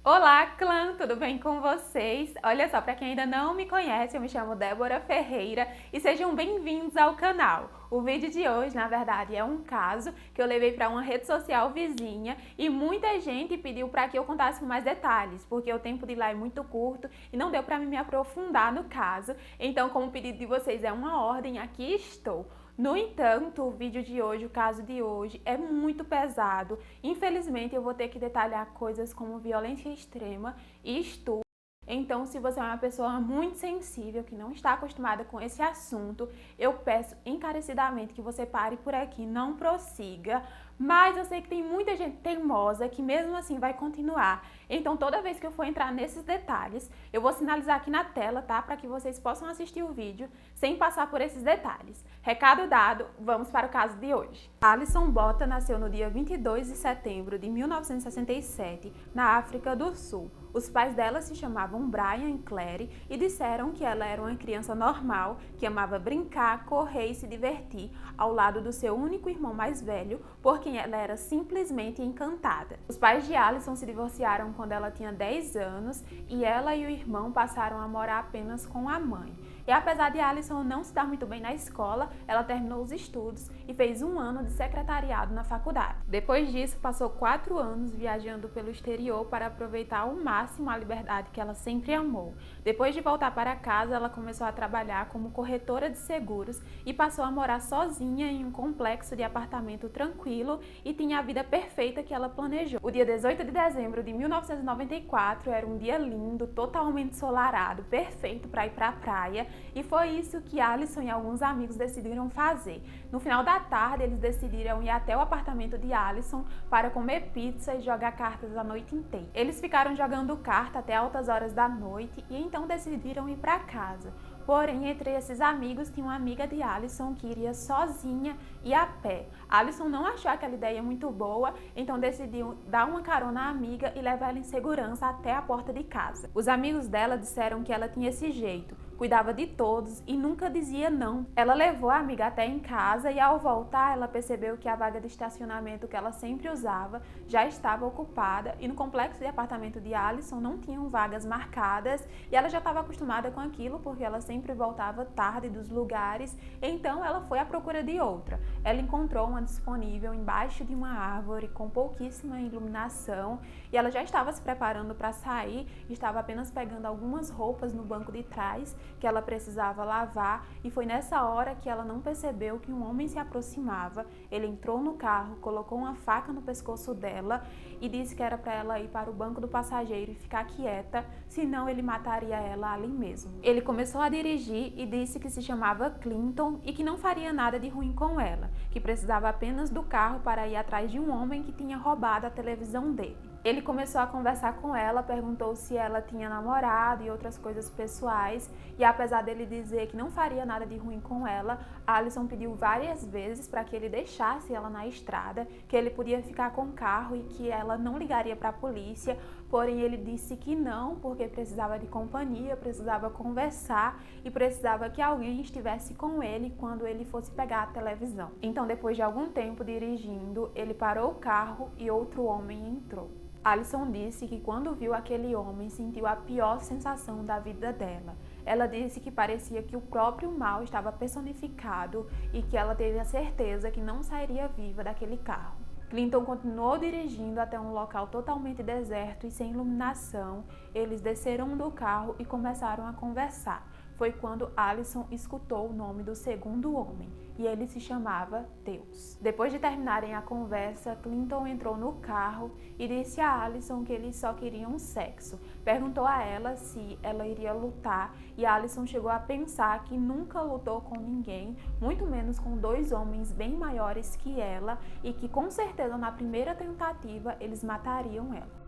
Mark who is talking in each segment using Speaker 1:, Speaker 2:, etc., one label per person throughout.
Speaker 1: Olá, clã! Tudo bem com vocês? Olha só, para quem ainda não me conhece, eu me chamo Débora Ferreira e sejam bem-vindos ao canal. O vídeo de hoje, na verdade, é um caso que eu levei para uma rede social vizinha e muita gente pediu para que eu contasse com mais detalhes, porque o tempo de lá é muito curto e não deu para me aprofundar no caso. Então, como o pedido de vocês é uma ordem, aqui estou. No entanto, o vídeo de hoje, o caso de hoje, é muito pesado. Infelizmente, eu vou ter que detalhar coisas como violência extrema e estupro. Então, se você é uma pessoa muito sensível, que não está acostumada com esse assunto, eu peço encarecidamente que você pare por aqui, não prossiga. Mas eu sei que tem muita gente teimosa que mesmo assim vai continuar. Então, toda vez que eu for entrar nesses detalhes, eu vou sinalizar aqui na tela, tá? Para que vocês possam assistir o vídeo sem passar por esses detalhes. Recado dado, vamos para o caso de hoje. Alison Botha nasceu no dia 22 de setembro de 1967, na África do Sul. Os pais dela se chamavam Brian e Claire e disseram que ela era uma criança normal, que amava brincar, correr e se divertir, ao lado do seu único irmão mais velho, por quem ela era simplesmente encantada. Os pais de Alison se divorciaram quando ela tinha 10 anos e ela e o irmão passaram a morar apenas com a mãe. E apesar de Alison não se dar muito bem na escola, ela terminou os estudos e fez um ano de secretariado na faculdade. Depois disso, passou 4 anos viajando pelo exterior para aproveitar ao máximo a liberdade que ela sempre amou. Depois de voltar para casa, ela começou a trabalhar como corretora de seguros e passou a morar sozinha em um complexo de apartamento tranquilo e tinha a vida perfeita que ela planejou. O dia 18 de dezembro de 1994 era um dia lindo, totalmente ensolarado, perfeito para ir para a praia. E foi isso que Alison e alguns amigos decidiram fazer. No final da tarde, eles decidiram ir até o apartamento de Alison para comer pizza e jogar cartas a noite inteira. Eles ficaram jogando carta até altas horas da noite e então decidiram ir para casa. Porém, entre esses amigos tinha uma amiga de Alison que iria sozinha e a pé. Alison não achou aquela ideia muito boa, então decidiu dar uma carona à amiga e levar ela em segurança até a porta de casa. Os amigos dela disseram que ela tinha esse jeito, cuidava de todos e nunca dizia não. Ela levou a amiga até em casa e ao voltar ela percebeu que a vaga de estacionamento que ela sempre usava já estava ocupada e no complexo de apartamento de Alison não tinham vagas marcadas e ela já estava acostumada com aquilo porque ela sempre voltava tarde dos lugares, então ela foi à procura de outra. Ela encontrou uma disponível embaixo de uma árvore com pouquíssima iluminação e ela já estava se preparando para sair, estava apenas pegando algumas roupas no banco de trás que ela precisava lavar e foi nessa hora que ela não percebeu que um homem se aproximava. Ele entrou no carro, colocou uma faca no pescoço dela e disse que era para ela ir para o banco do passageiro e ficar quieta, senão ele mataria ela ali mesmo. Ele começou a dirigir e disse que se chamava Clinton e que não faria nada de ruim com ela, que precisava apenas do carro para ir atrás de um homem que tinha roubado a televisão dele. Ele começou a conversar com ela, perguntou se ela tinha namorado e outras coisas pessoais, e apesar dele dizer que não faria nada de ruim com ela, Alison pediu várias vezes para que ele deixasse ela na estrada, que ele podia ficar com o carro e que ela não ligaria para a polícia, porém ele disse que não, porque precisava de companhia, precisava conversar e precisava que alguém estivesse com ele quando ele fosse pegar a televisão. Então, depois de algum tempo dirigindo, ele parou o carro e outro homem entrou. Alison disse que quando viu aquele homem sentiu a pior sensação da vida dela. Ela disse que parecia que o próprio mal estava personificado e que ela teve a certeza que não sairia viva daquele carro. Clinton continuou dirigindo até um local totalmente deserto e sem iluminação. Eles desceram do carro e começaram a conversar. Foi quando Alison escutou o nome do segundo homem, e ele se chamava Deus. Depois de terminarem a conversa, Clinton entrou no carro e disse a Alison que eles só queriam sexo. Perguntou a ela se ela iria lutar e Alison chegou a pensar que nunca lutou com ninguém, muito menos com 2 homens bem maiores que ela e que com certeza na primeira tentativa eles matariam ela.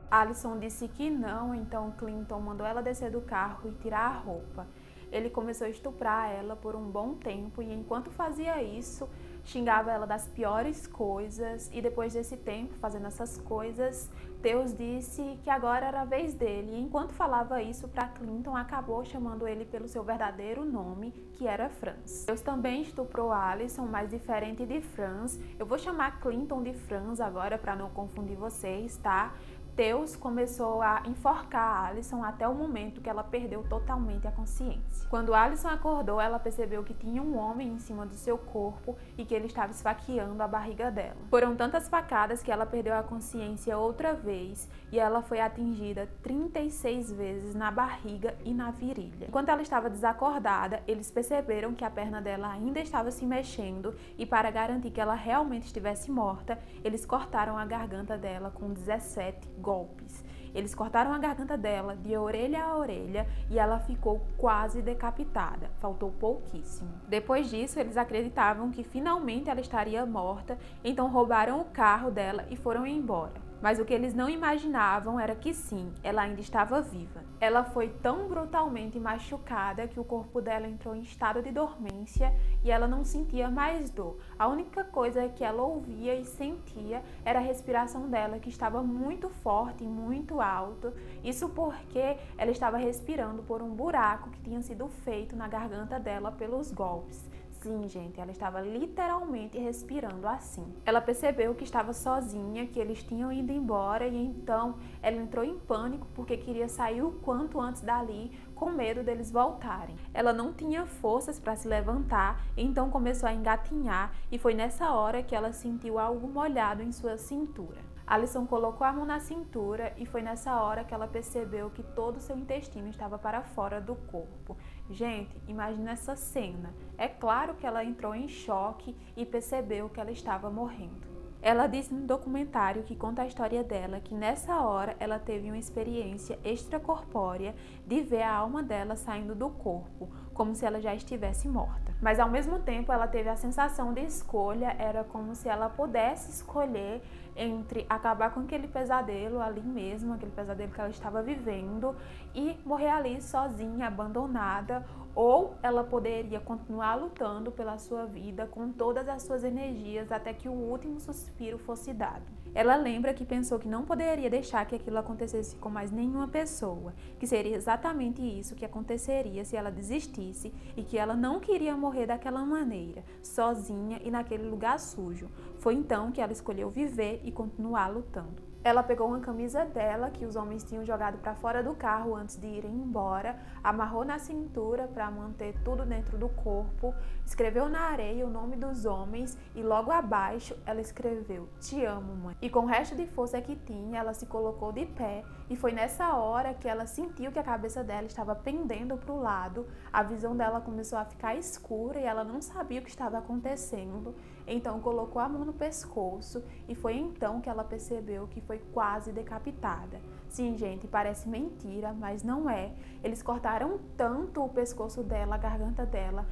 Speaker 1: Alison disse que não, então Clinton mandou ela descer do carro e tirar a roupa. Ele começou a estuprar ela por um bom tempo e enquanto fazia isso, xingava ela das piores coisas e depois desse tempo fazendo essas coisas, Deus disse que agora era a vez dele. E enquanto falava isso para Clinton, acabou chamando ele pelo seu verdadeiro nome, que era Franz. Deus também estuprou Allison, mas diferente de Franz. Eu vou chamar Clinton de Franz agora para não confundir vocês, tá? Deus começou a enforcar a Allison até o momento que ela perdeu totalmente a consciência. Quando Allison acordou, ela percebeu que tinha um homem em cima do seu corpo e que ele estava esfaqueando a barriga dela. Foram tantas facadas que ela perdeu a consciência outra vez e ela foi atingida 36 vezes na barriga e na virilha. Enquanto ela estava desacordada, eles perceberam que a perna dela ainda estava se mexendo e, para garantir que ela realmente estivesse morta, eles cortaram a garganta dela com 17 golpes. Eles cortaram a garganta dela de orelha a orelha e ela ficou quase decapitada. Faltou pouquíssimo. Depois disso, eles acreditavam que finalmente ela estaria morta, então roubaram o carro dela e foram embora. Mas o que eles não imaginavam era que sim, ela ainda estava viva. Ela foi tão brutalmente machucada que o corpo dela entrou em estado de dormência e ela não sentia mais dor. A única coisa que ela ouvia e sentia era a respiração dela, que estava muito forte e muito alto. Isso porque ela estava respirando por um buraco que tinha sido feito na garganta dela pelos golpes. Sim, gente, ela estava literalmente respirando assim. Ela percebeu que estava sozinha, que eles tinham ido embora e então ela entrou em pânico porque queria sair o quanto antes dali, com medo deles voltarem. Ela não tinha forças para se levantar, então começou a engatinhar e foi nessa hora que ela sentiu algo molhado em sua cintura. Allison colocou a mão na cintura e foi nessa hora que ela percebeu que todo o seu intestino estava para fora do corpo. Gente, imagina essa cena. É claro que ela entrou em choque e percebeu que ela estava morrendo. Ela disse no documentário que conta a história dela que nessa hora ela teve uma experiência extracorpórea de ver a alma dela saindo do corpo, como se ela já estivesse morta. Mas ao mesmo tempo ela teve a sensação de escolha, era como se ela pudesse escolher entre acabar com aquele pesadelo ali mesmo, aquele pesadelo que ela estava vivendo, e morrer ali sozinha, abandonada, ou ela poderia continuar lutando pela sua vida com todas as suas energias até que o último suspiro fosse dado. Ela lembra que pensou que não poderia deixar que aquilo acontecesse com mais nenhuma pessoa, que seria exatamente isso que aconteceria se ela desistisse e que ela não queria morrer daquela maneira, sozinha e naquele lugar sujo. Foi então que ela escolheu viver e continuar lutando. Ela pegou uma camisa dela, que os homens tinham jogado para fora do carro antes de irem embora, amarrou na cintura para manter tudo dentro do corpo, escreveu na areia o nome dos homens e logo abaixo ela escreveu: "Te amo, mãe". E com o resto de força que tinha, ela se colocou de pé e foi nessa hora que ela sentiu que a cabeça dela estava pendendo para o lado, a visão dela começou a ficar escura e ela não sabia o que estava acontecendo. Então colocou a mão no pescoço e foi então que ela percebeu que foi quase decapitada. Sim, gente, parece mentira, mas não é. Eles cortaram tanto o pescoço dela, a garganta dela,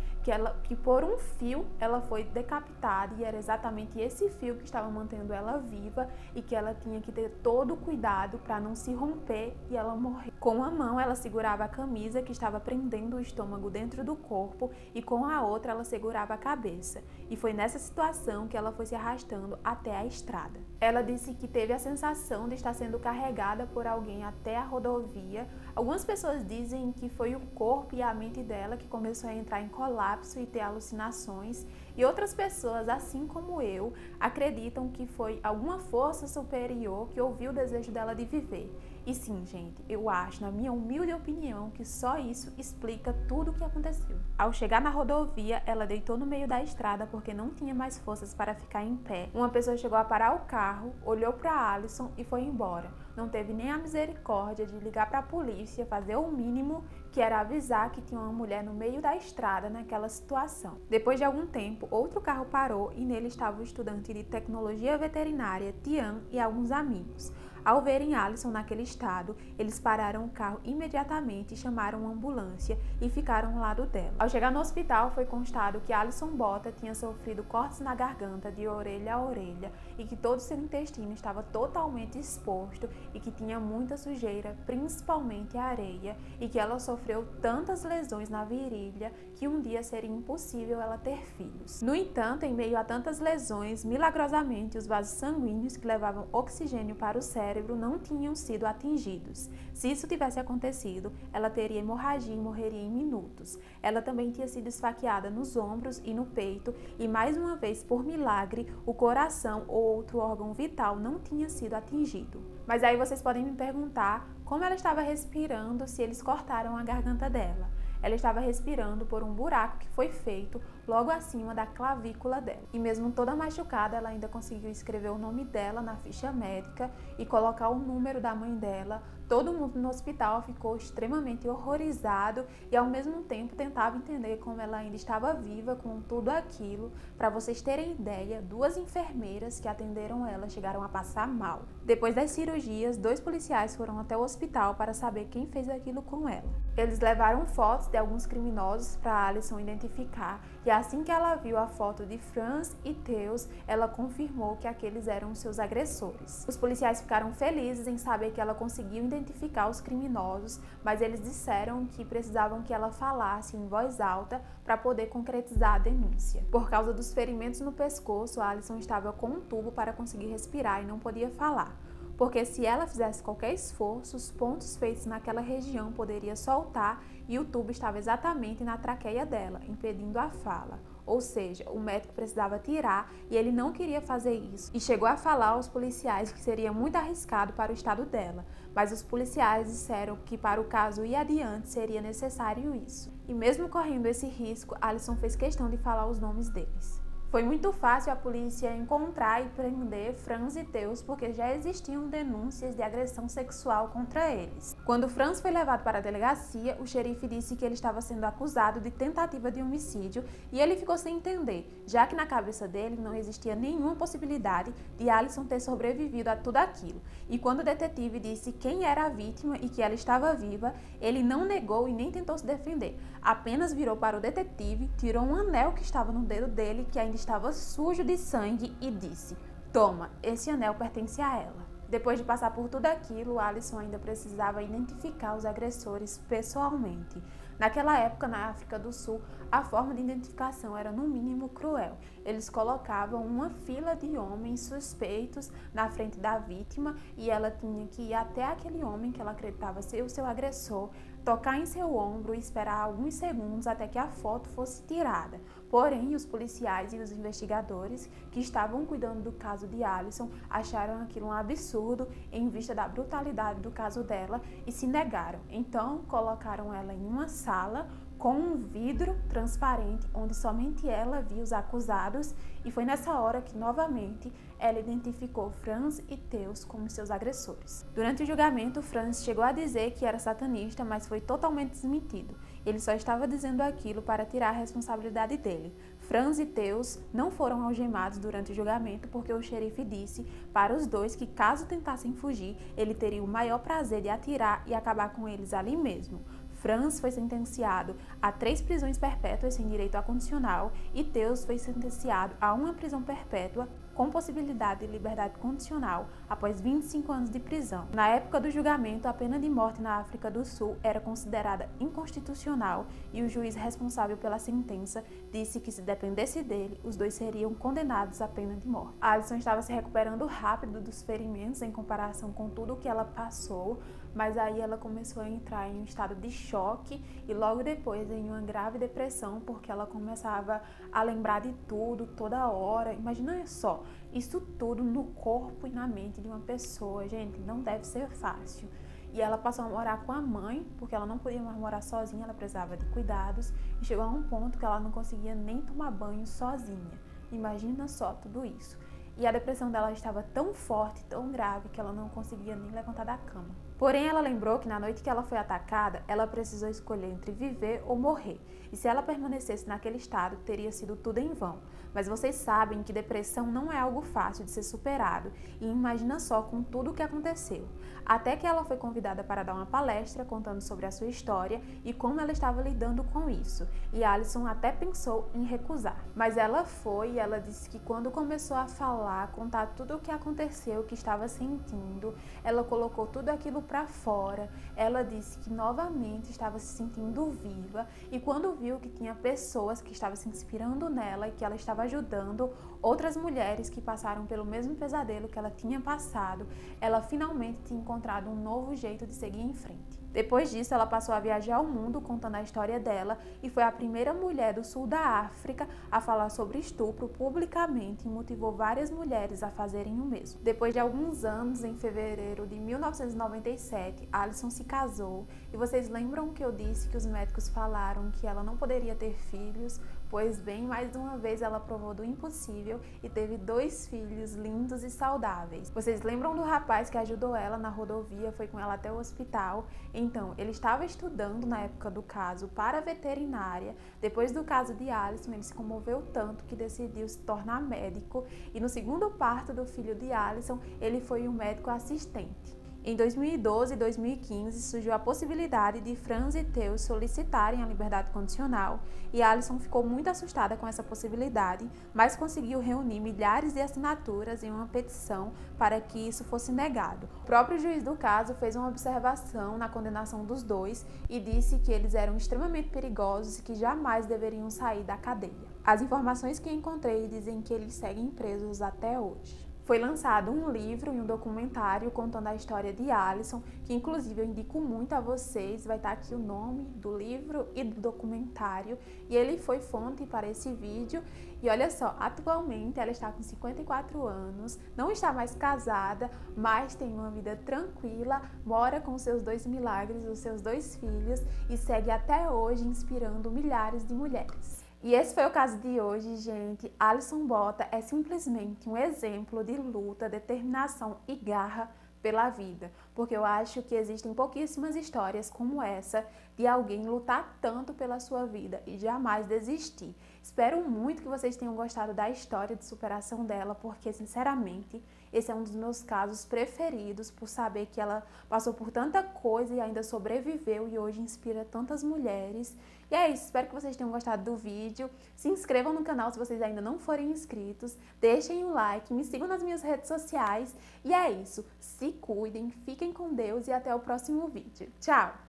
Speaker 1: que por um fio ela foi decapitada e era exatamente esse fio que estava mantendo ela viva e que ela tinha que ter todo o cuidado para não se romper e ela morrer. Com uma mão ela segurava a camisa que estava prendendo o estômago dentro do corpo e com a outra ela segurava a cabeça. E foi nessa situação que ela foi se arrastando até a estrada. Ela disse que teve a sensação de estar sendo carregada por alguém até a rodovia. Algumas pessoas dizem que foi o corpo e a mente dela que começou a entrar em colapso e ter alucinações. E outras pessoas, assim como eu, acreditam que foi alguma força superior que ouviu o desejo dela de viver. E sim, gente, eu acho, na minha humilde opinião, que só isso explica tudo o que aconteceu. Ao chegar na rodovia, ela deitou no meio da estrada porque não tinha mais forças para ficar em pé. Uma pessoa chegou a parar o carro, olhou para Allison e foi embora. Não teve nem a misericórdia de ligar para a polícia, fazer o mínimo, que era avisar que tinha uma mulher no meio da estrada naquela situação. Depois de algum tempo, outro carro parou e nele estava o estudante de tecnologia veterinária, Tian, e alguns amigos. Ao verem Alison naquele estado, eles pararam o carro imediatamente, chamaram uma ambulância e ficaram ao lado dela. Ao chegar no hospital, foi constado que Alison Bota tinha sofrido cortes na garganta de orelha a orelha e que todo o seu intestino estava totalmente exposto e que tinha muita sujeira, principalmente areia, e que ela sofreu tantas lesões na virilha que um dia seria impossível ela ter filhos. No entanto, em meio a tantas lesões, milagrosamente os vasos sanguíneos que levavam oxigênio para o cérebro não tinham sido atingidos. Se isso tivesse acontecido, ela teria hemorragia e morreria em minutos. Ela também tinha sido esfaqueada nos ombros e no peito e, mais uma vez, por milagre, o coração ou outro órgão vital não tinha sido atingido. Mas aí vocês podem me perguntar como ela estava respirando se eles cortaram a garganta dela. Ela estava respirando por um buraco que foi feito logo acima da clavícula dela. E mesmo toda machucada, ela ainda conseguiu escrever o nome dela na ficha médica e colocar o número da mãe dela. Todo mundo no hospital ficou extremamente horrorizado e ao mesmo tempo tentava entender como ela ainda estava viva com tudo aquilo. Para vocês terem ideia, 2 enfermeiras que atenderam ela chegaram a passar mal. Depois das cirurgias, 2 policiais foram até o hospital para saber quem fez aquilo com ela. Eles levaram fotos de alguns criminosos para Alison identificar e assim que ela viu a foto de Franz e Theus, ela confirmou que aqueles eram seus agressores. Os policiais ficaram felizes em saber que ela conseguiu identificar os criminosos, mas eles disseram que precisavam que ela falasse em voz alta para poder concretizar a denúncia. Por causa dos ferimentos no pescoço, Alison estava com um tubo para conseguir respirar e não podia falar. Porque se ela fizesse qualquer esforço, os pontos feitos naquela região poderiam soltar e o tubo estava exatamente na traqueia dela, impedindo a fala. Ou seja, o médico precisava tirar e ele não queria fazer isso. E chegou a falar aos policiais que seria muito arriscado para o estado dela, mas os policiais disseram que para o caso ir adiante seria necessário isso. E mesmo correndo esse risco, Alison fez questão de falar os nomes deles. Foi muito fácil a polícia encontrar e prender Franz e Theus porque já existiam denúncias de agressão sexual contra eles. Quando Franz foi levado para a delegacia, o xerife disse que ele estava sendo acusado de tentativa de homicídio e ele ficou sem entender, já que na cabeça dele não existia nenhuma possibilidade de Alison ter sobrevivido a tudo aquilo. E quando o detetive disse quem era a vítima e que ela estava viva, ele não negou e nem tentou se defender. Apenas virou para o detetive, tirou um anel que estava no dedo dele, que ainda estava sujo de sangue, e disse: "Toma, esse anel pertence a ela." Depois de passar por tudo aquilo, Alison ainda precisava identificar os agressores pessoalmente. Naquela época, na África do Sul, a forma de identificação era no mínimo cruel. Eles colocavam uma fila de homens suspeitos na frente da vítima e ela tinha que ir até aquele homem que ela acreditava ser o seu agressor, tocar em seu ombro e esperar alguns segundos até que a foto fosse tirada. Porém, os policiais e os investigadores que estavam cuidando do caso de Alison acharam aquilo um absurdo em vista da brutalidade do caso dela e se negaram. Então, colocaram ela em uma sala com um vidro transparente onde somente ela via os acusados e foi nessa hora que, novamente, ela identificou Franz e Theus como seus agressores. Durante o julgamento, Franz chegou a dizer que era satanista, mas foi totalmente desmentido. Ele só estava dizendo aquilo para tirar a responsabilidade dele. Franz e Theus não foram algemados durante o julgamento porque o xerife disse para os dois que, caso tentassem fugir, ele teria o maior prazer de atirar e acabar com eles ali mesmo. Franz foi sentenciado a 3 prisões perpétuas sem direito a condicional e Theus foi sentenciado a 1 prisão perpétua com possibilidade de liberdade condicional após 25 anos de prisão. Na época do julgamento, a pena de morte na África do Sul era considerada inconstitucional e o juiz responsável pela sentença disse que, se dependesse dele, os dois seriam condenados à pena de morte. Alison estava se recuperando rápido dos ferimentos em comparação com tudo o que ela passou, mas aí ela começou a entrar em um estado de choque e logo depois em uma grave depressão, porque ela começava a lembrar de tudo, toda hora. Imagina só, isso tudo no corpo e na mente de uma pessoa, gente, não deve ser fácil. E ela passou a morar com a mãe, porque ela não podia mais morar sozinha, ela precisava de cuidados, e chegou a um ponto que ela não conseguia nem tomar banho sozinha. Imagina só tudo isso. E a depressão dela estava tão forte, tão grave, que ela não conseguia nem levantar da cama. Porém, ela lembrou que na noite que ela foi atacada, ela precisou escolher entre viver ou morrer. E se ela permanecesse naquele estado, teria sido tudo em vão. Mas vocês sabem que depressão não é algo fácil de ser superado. E imagina só com tudo o que aconteceu. Até que ela foi convidada para dar uma palestra contando sobre a sua história e como ela estava lidando com isso. E Alison até pensou em recusar. Mas ela foi e ela disse que quando começou a falar, contar tudo o que aconteceu, o que estava sentindo, ela colocou tudo aquilo para fora. Ela disse que novamente estava se sentindo viva e quando viu que tinha pessoas que estavam se inspirando nela e que ela estava ajudando outras mulheres que passaram pelo mesmo pesadelo que ela tinha passado, ela finalmente tinha encontrado um novo jeito de seguir em frente. Depois disso, ela passou a viajar ao mundo contando a história dela e foi a primeira mulher do sul da África a falar sobre estupro publicamente e motivou várias mulheres a fazerem o mesmo. Depois de alguns anos, em fevereiro de 1997, Alison se casou e vocês lembram que eu disse que os médicos falaram que ela não poderia ter filhos? Pois bem, mais uma vez ela provou do impossível e teve 2 filhos lindos e saudáveis. Vocês lembram do rapaz que ajudou ela na rodovia, foi com ela até o hospital? Então, ele estava estudando na época do caso para veterinária. Depois do caso de Alison, ele se comoveu tanto que decidiu se tornar médico e no segundo parto do filho de Alison, ele foi um médico assistente. Em 2012 e 2015 surgiu a possibilidade de Franz e Theo solicitarem a liberdade condicional e Alison ficou muito assustada com essa possibilidade, mas conseguiu reunir milhares de assinaturas em uma petição para que isso fosse negado. O próprio juiz do caso fez uma observação na condenação dos dois e disse que eles eram extremamente perigosos e que jamais deveriam sair da cadeia. As informações que encontrei dizem que eles seguem presos até hoje. Foi lançado um livro e um documentário contando a história de Alison, que inclusive eu indico muito a vocês, vai estar aqui o nome do livro e do documentário, e ele foi fonte para esse vídeo. E olha só, atualmente ela está com 54 anos, não está mais casada, mas tem uma vida tranquila, mora com seus 2 milagres, os seus 2 filhos, e segue até hoje inspirando milhares de mulheres. E esse foi o caso de hoje, gente. Alison Bota é simplesmente um exemplo de luta, determinação e garra pela vida, porque eu acho que existem pouquíssimas histórias como essa de alguém lutar tanto pela sua vida e jamais desistir. Espero muito que vocês tenham gostado da história de superação dela, porque sinceramente esse é um dos meus casos preferidos, por saber que ela passou por tanta coisa e ainda sobreviveu e hoje inspira tantas mulheres. E é isso, espero que vocês tenham gostado do vídeo. Se inscrevam no canal se vocês ainda não forem inscritos, deixem um like, me sigam nas minhas redes sociais. E é isso, se cuidem, fiquem com Deus e até o próximo vídeo. Tchau!